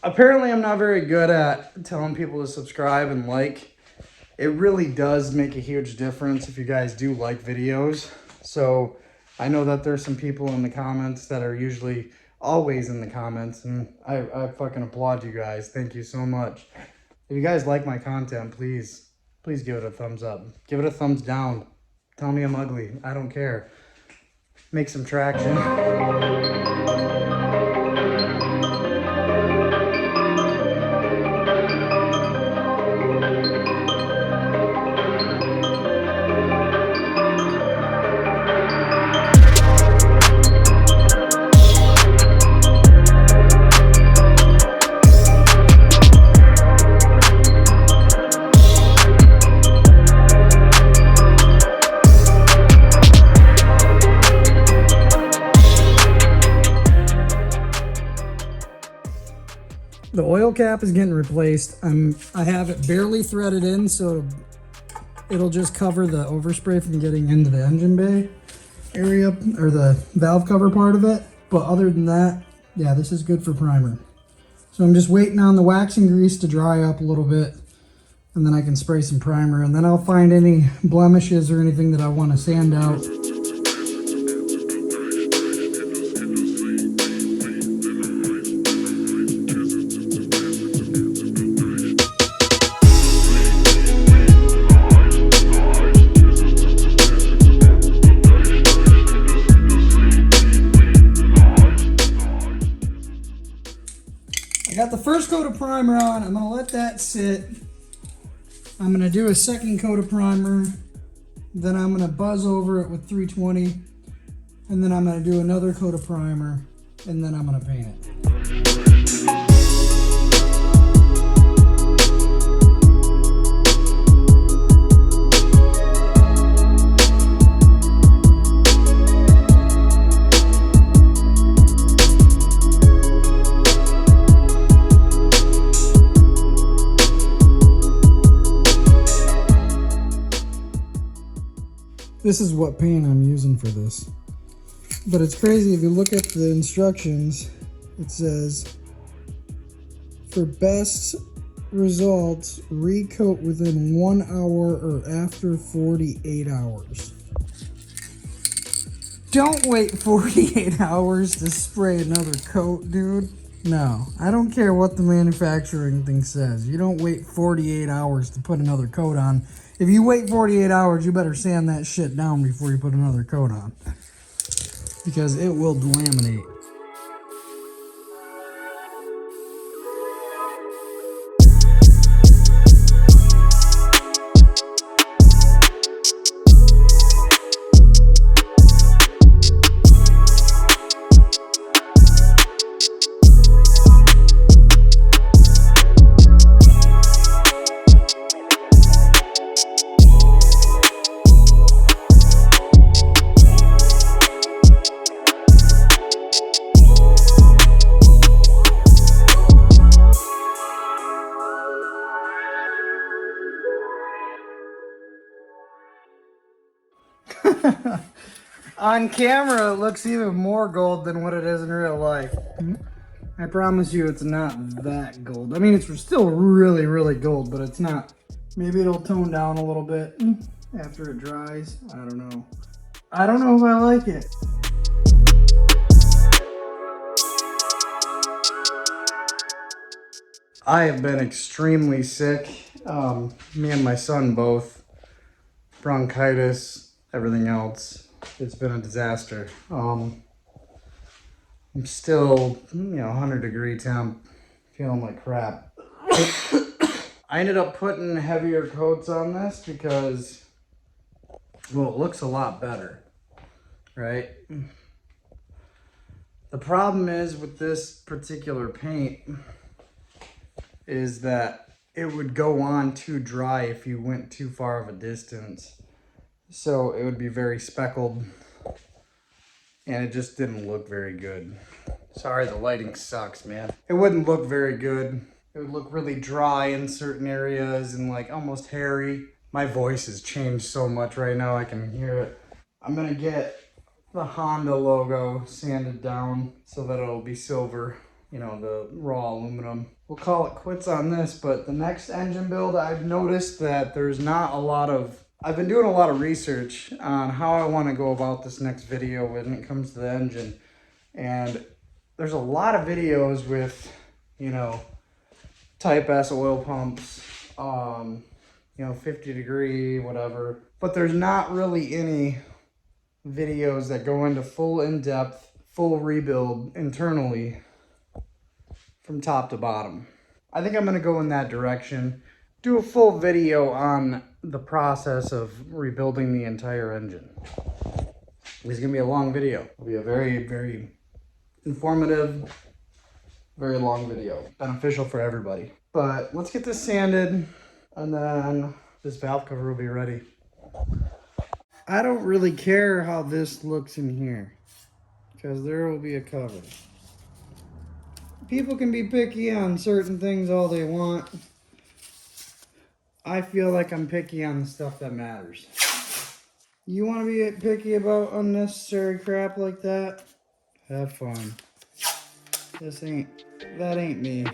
Apparently I'm not very good at telling people to subscribe and like. It really does make a huge difference if you guys do like videos. So I know that there's some people in the comments that are usually always in the comments, and I fucking applaud you guys. Thank you so much. If you guys like my content, please give it a thumbs up. Give it a thumbs down. Tell me I'm ugly. I don't care. Make some traction. The oil cap is getting replaced. I have it barely threaded in, so it'll just cover the overspray from getting into the engine bay area, or the valve cover part of it. But other than that, yeah, this is good for primer. So I'm just waiting on the waxing grease to dry up a little bit, and then I can spray some primer, and then I'll find any blemishes or anything that I want to sand out. I got the first coat of primer on. I'm gonna let that sit. I'm gonna do a second coat of primer. Then I'm gonna buzz over it with 320. And then I'm gonna do another coat of primer. And then I'm gonna paint it. This is what paint I'm using for this. But it's crazy, if you look at the instructions, it says, for best results, recoat within 1 hour or after 48 hours. Don't wait 48 hours to spray another coat, dude. No, I don't care what the manufacturing thing says. You don't wait 48 hours to put another coat on. If you wait 48 hours, you better sand that shit down before you put another coat on, because it will delaminate. On camera, it looks even more gold than what it is in real life. I promise you it's not that gold. I mean, it's still really, really gold, but it's not. Maybe it'll tone down a little bit after it dries. I don't know. I don't know if I like it. I have been extremely sick. Me and my son both. Bronchitis, everything else. It's been a disaster. I'm still, 100-degree temp, feeling like crap. I ended up putting heavier coats on this because, well, it looks a lot better, right? The problem is with this particular paint is that it would go on too dry if you went too far of a distance. So it would be very speckled, and it just didn't look very good. Sorry, the lighting sucks, man. It wouldn't look very good. It would look really dry in certain areas and like almost hairy. My voice has changed so much right now, I can hear it. I'm gonna get the Honda logo sanded down so that it'll be silver, you know, the raw aluminum. We'll call it quits on this, but the next engine build, I've noticed that there's not a lot of, I've been doing a lot of research on how I want to go about this next video when it comes to the engine. And there's a lot of videos with, you know, Type S oil pumps, you know, 50 degree, whatever. But there's not really any videos that go into full in-depth, full rebuild internally from top to bottom. I think I'm going to go in that direction. Do a full video on the process of rebuilding the entire engine. It's going to be a long video. It'll be a very, very informative, very long video. Beneficial for everybody. But let's get this sanded and then this valve cover will be ready. I don't really care how this looks in here because there will be a cover. People can be picky on certain things all they want. I feel like I'm picky on the stuff that matters. You want to be picky about unnecessary crap like that? Have fun. That ain't me.